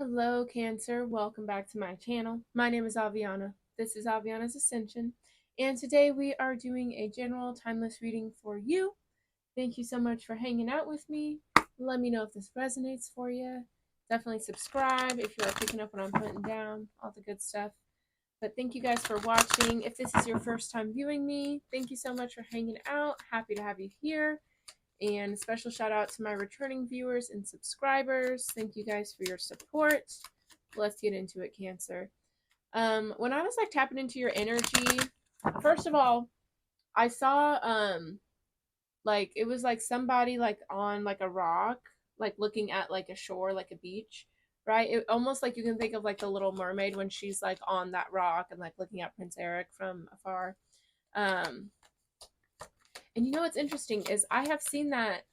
Hello, Cancer. Welcome back to my channel. My name is Aviana. This is Aviana's Ascension, and today we are doing a general timeless reading for you. Thank you so much for hanging out with me. Let me know if this resonates for you. Definitely subscribe if you are picking up what I'm putting down, all the good stuff. But thank you guys for watching. If this is your first time viewing me, thank you so much for hanging out. Happy to have you here. And a special shout out to my returning viewers and subscribers. Thank you guys for your support. Let's get into it, Cancer. When I was like tapping into your energy, first of all, I saw like it was like somebody like on like a rock, like looking at like a shore, like a beach, right? It almost like you can think of like the Little Mermaid when she's like on that rock and like looking at Prince Eric from afar. Um, and you know what's interesting is I have seen that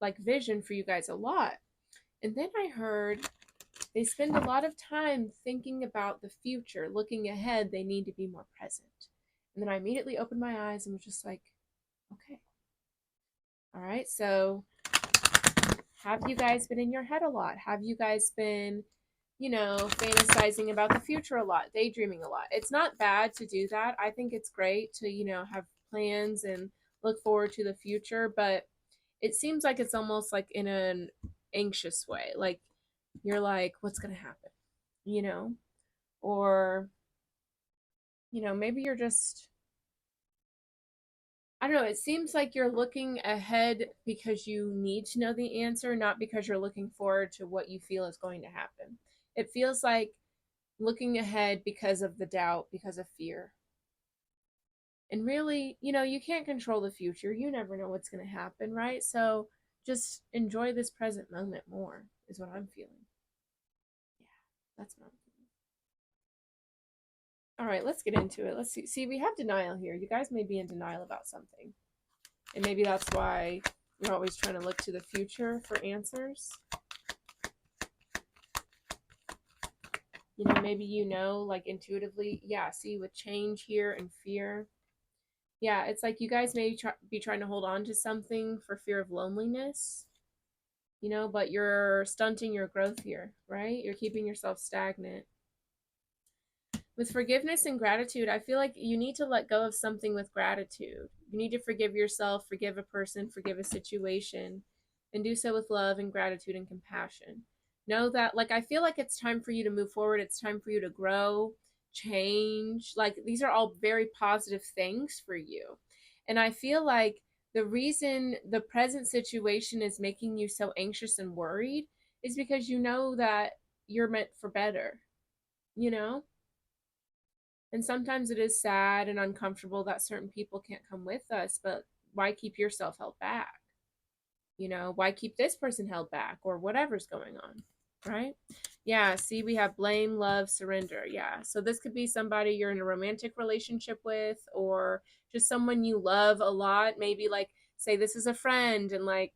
like vision for you guys a lot. And then I heard they spend a lot of time thinking about the future, looking ahead. They need to be more present. And then I immediately opened my eyes and was just like, okay, all right. So have you guys been in your head a lot? Have you guys been, fantasizing about the future a lot, daydreaming a lot? It's not bad to do that. I think it's great to, have plans and look forward to the future, but it seems like it's almost like in an anxious way. Like you're like, what's going to happen? You know? Or, maybe you're just, I don't know, it seems like you're looking ahead because you need to know the answer, not because you're looking forward to what you feel is going to happen. It feels like looking ahead because of the doubt, because of fear. And really, you can't control the future. You never know what's going to happen, right? So just enjoy this present moment more, is what I'm feeling. Yeah, that's what I'm feeling. All right, let's get into it. Let's see. See, we have denial here. You guys may be in denial about something. And maybe that's why you're always trying to look to the future for answers. Maybe like intuitively, yeah, see, with change here and fear. Yeah, it's like you guys may be trying to hold on to something for fear of loneliness, but you're stunting your growth here, right? You're keeping yourself stagnant. With forgiveness and gratitude, I feel like you need to let go of something with gratitude. You need to forgive yourself, forgive a person, forgive a situation, and do so with love and gratitude and compassion. Know that, like, I feel like it's time for you to move forward. It's time for you to grow, change. Like, these are all very positive things for you. And I feel like the reason the present situation is making you so anxious and worried is because you know that you're meant for better, you know? And sometimes it is sad and uncomfortable that certain people can't come with us, but why keep yourself held back? Why keep this person held back or whatever's going on, right? Yeah, see, we have blame, love, surrender. Yeah. So this could be somebody you're in a romantic relationship with or just someone you love a lot. Maybe like say this is a friend and like,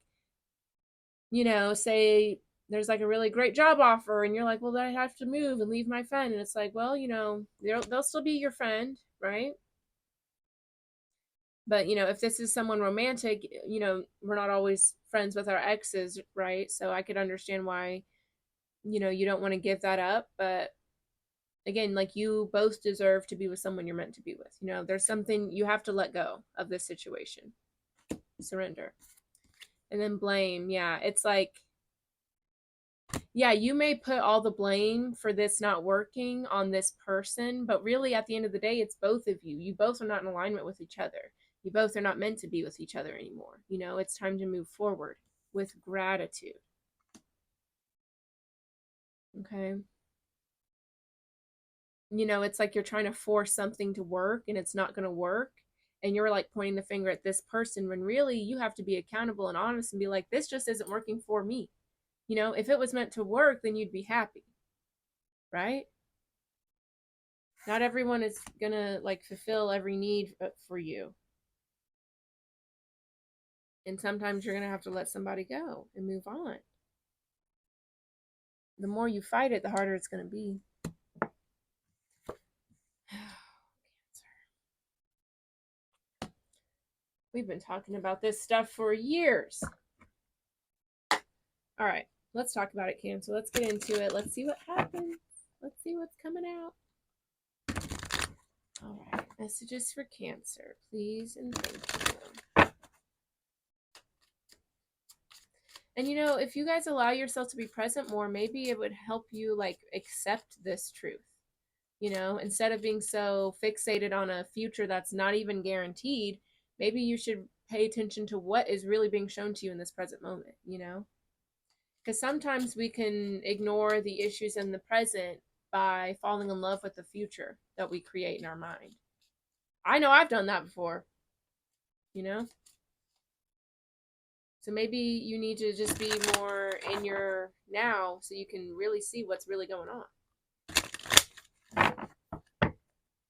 say there's like a really great job offer and you're like, well, then I have to move and leave my friend. And it's like, well, they'll still be your friend, right? But if this is someone romantic, we're not always friends with our exes, right? So I could understand why, you don't want to give that up. But again, like you both deserve to be with someone you're meant to be with. There's something you have to let go of this situation, surrender. And then blame. Yeah, it's like, yeah, you may put all the blame for this not working on this person, but really at the end of the day, it's both of you. You both are not in alignment with each other. You both are not meant to be with each other anymore. It's time to move forward with gratitude. Okay. It's like you're trying to force something to work and it's not going to work. And you're like pointing the finger at this person when really you have to be accountable and honest and be like, this just isn't working for me. If it was meant to work, then you'd be happy, right? Not everyone is gonna like fulfill every need for you. And sometimes you're gonna have to let somebody go and move on. The more you fight it, the harder it's gonna be. We've been talking about this stuff for years. All right, let's talk about it, Cancer. Let's get into it. Let's see what happens. Let's see what's coming out. All right, messages for Cancer, please and thank you. And if you guys allow yourself to be present more, maybe it would help you like accept this truth. Instead of being so fixated on a future that's not even guaranteed, maybe you should pay attention to what is really being shown to you in this present moment, because sometimes we can ignore the issues in the present by falling in love with the future that we create in our mind. I know I've done that before, so maybe you need to just be more in your now so you can really see what's really going on.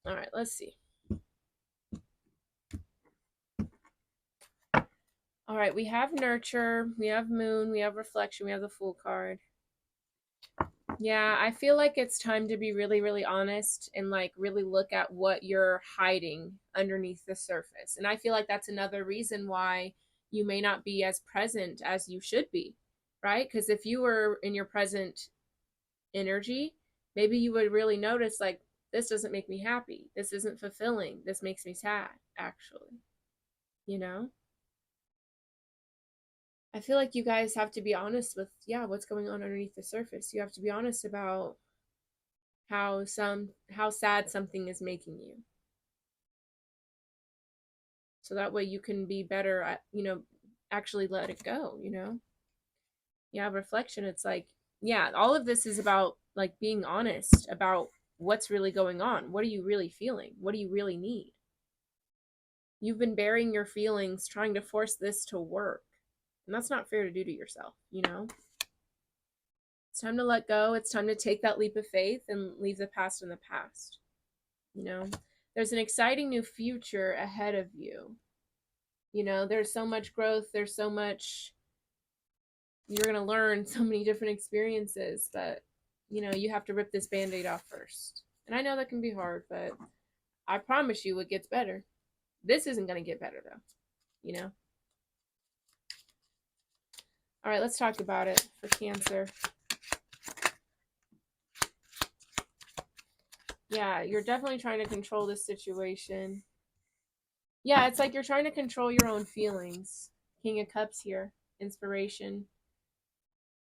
All right, let's see. All right, we have nurture, we have moon, we have reflection, we have the Fool card. Yeah, I feel like it's time to be really, really honest and like really look at what you're hiding underneath the surface. And I feel like that's another reason why you may not be as present as you should be, right? Because if you were in your present energy, maybe you would really notice like, this doesn't make me happy. This isn't fulfilling. This makes me sad, actually. I feel like you guys have to be honest with, what's going on underneath the surface. You have to be honest about how sad something is making you. So that way you can be better at, actually let it go, Yeah, reflection, it's like, all of this is about like being honest about what's really going on. What are you really feeling? What do you really need? You've been burying your feelings, trying to force this to work. And that's not fair to do to yourself, It's time to let go. It's time to take that leap of faith and leave the past in the past. There's an exciting new future ahead of you. There's so much growth. There's so much you're going to learn, so many different experiences, but you have to rip this Band-Aid off first. And I know that can be hard, but I promise you it gets better. This isn't going to get better though, All right, let's talk about it for Cancer. Yeah, you're definitely trying to control this situation. Yeah, it's like you're trying to control your own feelings. King of Cups here, inspiration.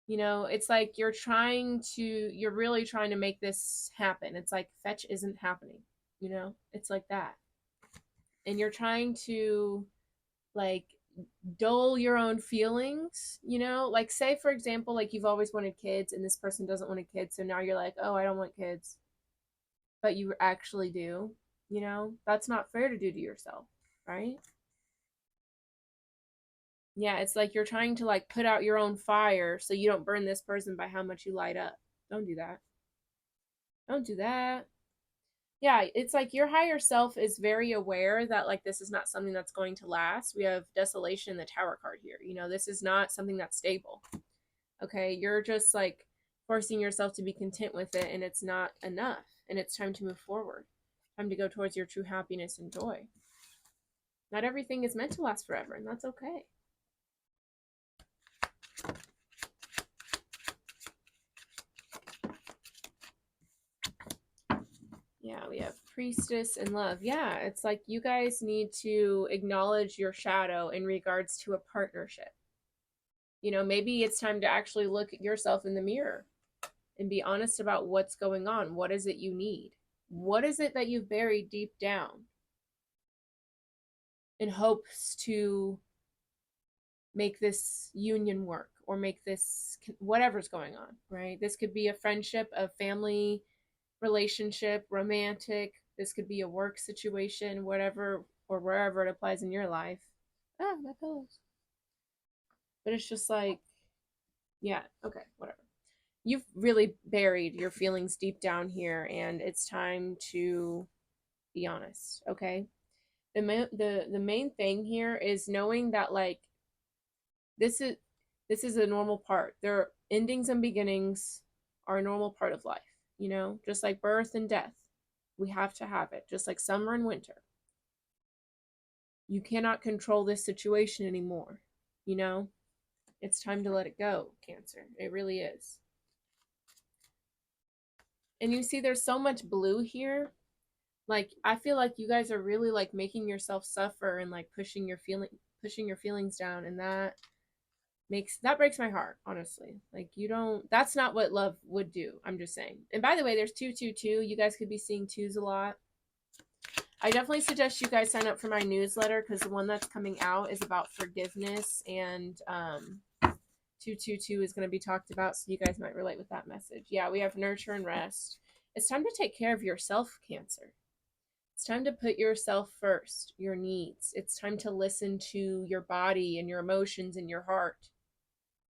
It's like you're really trying to make this happen. It's like fetch isn't happening, It's like that. And you're trying to like dull your own feelings, like say for example, like you've always wanted kids and this person doesn't want a kid, so now you're like, oh, I don't want kids, but you actually do. That's not fair to do to yourself, right? Yeah, it's like you're trying to like put out your own fire so you don't burn this person by how much you light up. Don't do that. Don't do that. Yeah, it's like your higher self is very aware that like this is not something that's going to last. We have desolation in the Tower card here. This is not something that's stable. Okay, you're just like forcing yourself to be content with it, and it's not enough. And it's time to move forward. Time to go towards your true happiness and joy. Not everything is meant to last forever, and that's okay. Yeah, we have Priestess and Love. Yeah, it's like you guys need to acknowledge your shadow in regards to a partnership. Maybe it's time to actually look at yourself in the mirror and be honest about what's going on. What is it you need? What is it that you've buried deep down in hopes to make this union work or make this whatever's going on, right? This could be a friendship, a family relationship, romantic. This could be a work situation, whatever or wherever it applies in your life. Ah, my pillows. But it's just like, yeah, okay, whatever. You've really buried your feelings deep down here, and it's time to be honest, okay? The main thing here is knowing that like this is a normal part. There endings and beginnings are a normal part of life, just like birth and death. We have to have it, just like summer and winter. You cannot control this situation anymore, It's time to let it go, Cancer. It really is. And you see there's so much blue here. Like I feel like you guys are really like making yourself suffer and like pushing your feelings down, and that breaks my heart, honestly. Like you don't that's not what love would do. I'm just saying. And by the way, there's 222. You guys could be seeing twos a lot. I definitely suggest you guys sign up for my newsletter because the one that's coming out is about forgiveness, and 222 is going to be talked about, so you guys might relate with that message. Yeah, we have nurture and rest. It's time to take care of yourself, Cancer. It's time to put yourself first, your needs. It's time to listen to your body and your emotions and your heart.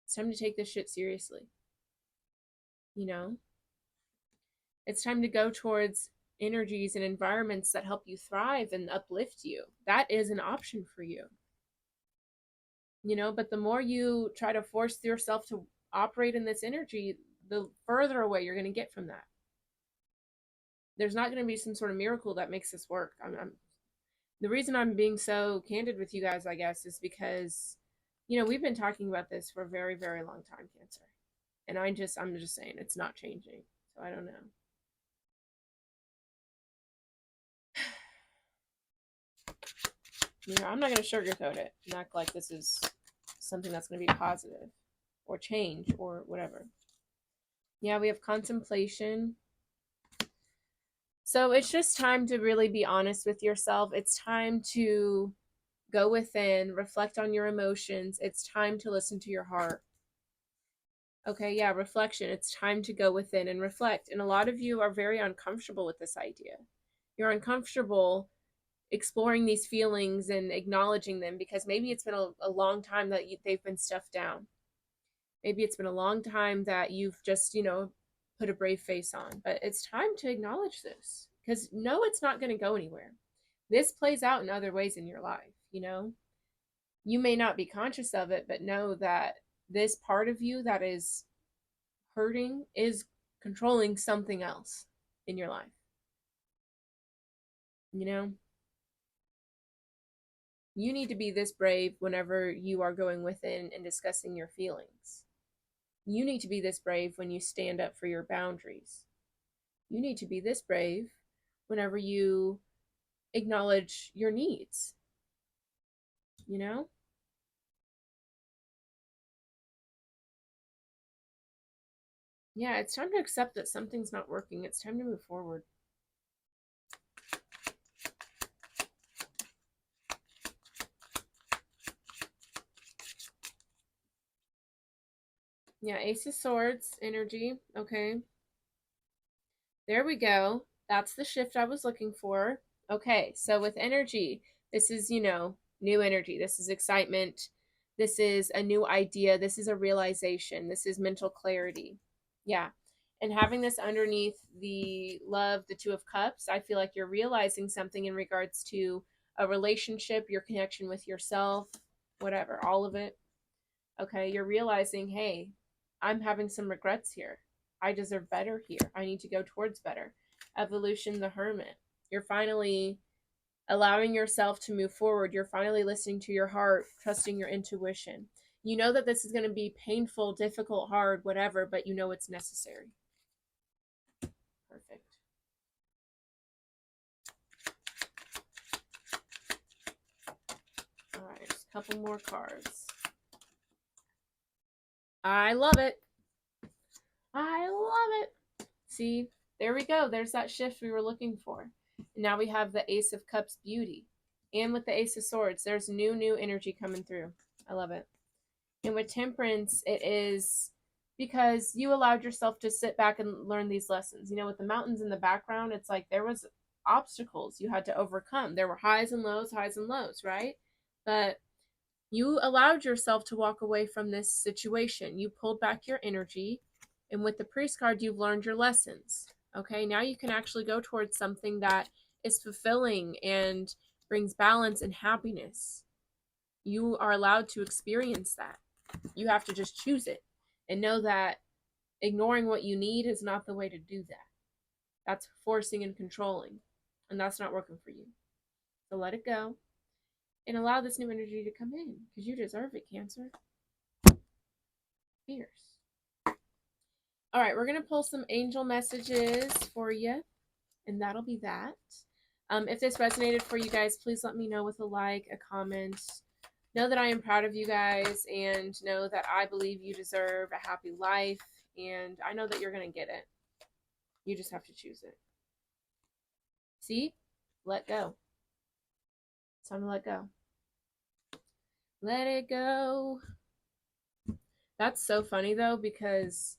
It's time to take this shit seriously. You know? It's time to go towards energies and environments that help you thrive and uplift you. That is an option for you. You know, but the more you try to force yourself to operate in this energy, the further away you're going to get from that. There's not going to be some sort of miracle that makes this work. The reason I'm being so candid with you guys, I guess, is because, you know, we've been talking about this for a very, very long time, Cancer. And I'm just saying it's not changing. So I don't know. You know, I'm not going to sugarcoat it and act like this is something that's going to be positive or change or whatever. Yeah, we have contemplation. So it's just time to really be honest with yourself. It's time to go within, reflect on your emotions. It's time to listen to your heart. Okay, yeah, reflection. It's time to go within and reflect. And a lot of you are very uncomfortable with this idea. You're uncomfortable exploring these feelings and acknowledging them because maybe it's been a long time that they've been stuffed down. Maybe it's been a long time that you've just, you know, put a brave face on. But it's time to acknowledge this because no, it's not going to go anywhere. This plays out in other ways in your life, you know? You may not be conscious of it, but know that this part of you that is hurting is controlling something else in your life. You know? You need to be this brave whenever you are going within and discussing your feelings. You need to be this brave when you stand up for your boundaries. You need to be this brave whenever you acknowledge your needs. You know? Yeah, it's time to accept that something's not working. It's time to move forward. Yeah, Ace of Swords energy. Okay. There we go. That's the shift I was looking for. Okay, so with energy, this is, you know, new energy. This is excitement. This is a new idea. This is a realization. This is mental clarity. Yeah. And having this underneath the love, the Two of Cups, I feel like you're realizing something in regards to a relationship, your connection with yourself, whatever, all of it. Okay, you're realizing, hey, I'm having some regrets here. I deserve better here. I need to go towards better. Evolution, the Hermit. You're finally allowing yourself to move forward. You're finally listening to your heart, trusting your intuition. You know that this is going to be painful, difficult, hard, whatever, but you know it's necessary. Perfect. All right, just a couple more cards. I love it. I love it. See, there we go. There's that shift we were looking for. And now we have the Ace of Cups beauty. And with the Ace of Swords, there's new energy coming through. I love it. And with Temperance, it is because you allowed yourself to sit back and learn these lessons. You know, with the mountains in the background, it's like there was obstacles you had to overcome. There were highs and lows, right? But you allowed yourself to walk away from this situation. You pulled back your energy. And with the priest card, you've learned your lessons. Okay, now you can actually go towards something that is fulfilling and brings balance and happiness. You are allowed to experience that. You have to just choose it and know that ignoring what you need is not the way to do that. That's forcing and controlling, and that's not working for you. So let it go and allow this new energy to come in because you deserve it, Cancer. Fierce. All right, we're going to pull some angel messages for you, and that'll be that. If this resonated for you guys, please let me know with a like, a comment. Know that I am proud of you guys, and know that I believe you deserve a happy life, and I know that you're going to get it. You just have to choose it. See? Let go. It's time to let go. Let it go. That's so funny though, because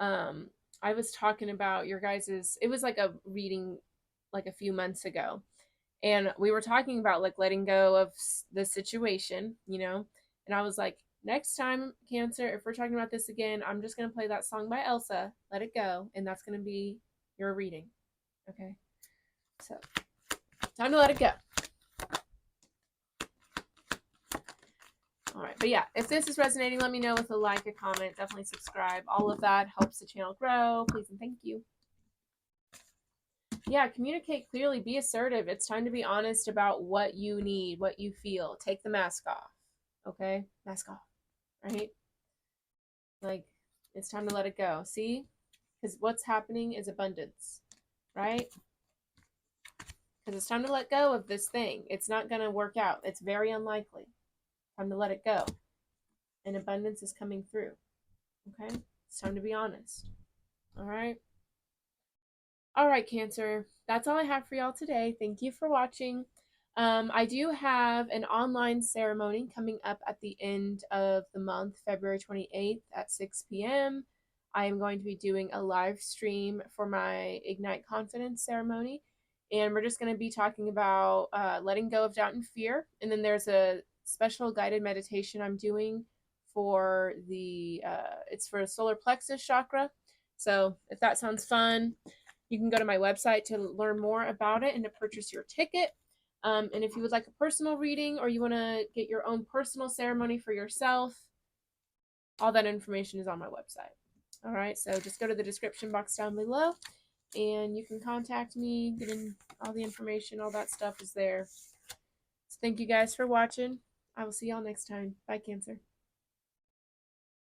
I was talking about your guys's, it was like a reading like a few months ago, and we were talking about like letting go of the situation, you know, and I was like, next time, Cancer, if we're talking about this again, I'm just going to play that song by Elsa, Let It Go, and that's going to be your reading. Okay, so time to let it go. All right, but yeah, if this is resonating, let me know with a like, a comment, definitely subscribe. All of that helps the channel grow. Please and thank you. Yeah, communicate clearly, be assertive. It's time to be honest about what you need, what you feel. Take the mask off, okay? Mask off, right? Like, it's time to let it go. See? Because what's happening is abundance, right? Because it's time to let go of this thing. It's not going to work out. It's very unlikely. Time to let it go. And abundance is coming through, okay? It's time to be honest, all right? All right, Cancer. That's all I have for y'all today. Thank you for watching. I do have an online ceremony coming up at the end of the month, February 28th at 6 p.m. I am going to be doing a live stream for my Ignite Confidence ceremony. And we're just going to be talking about letting go of doubt and fear. And then there's a special guided meditation I'm doing for it's for solar plexus chakra. So if that sounds fun, you can go to my website to learn more about it and to purchase your ticket. And if you would like a personal reading or you want to get your own personal ceremony for yourself, all that information is on my website. All right, so just go to the description box down below and you can contact me, get in all the information, all that stuff is there. So thank you guys for watching. I will see y'all next time. Bye, Cancer.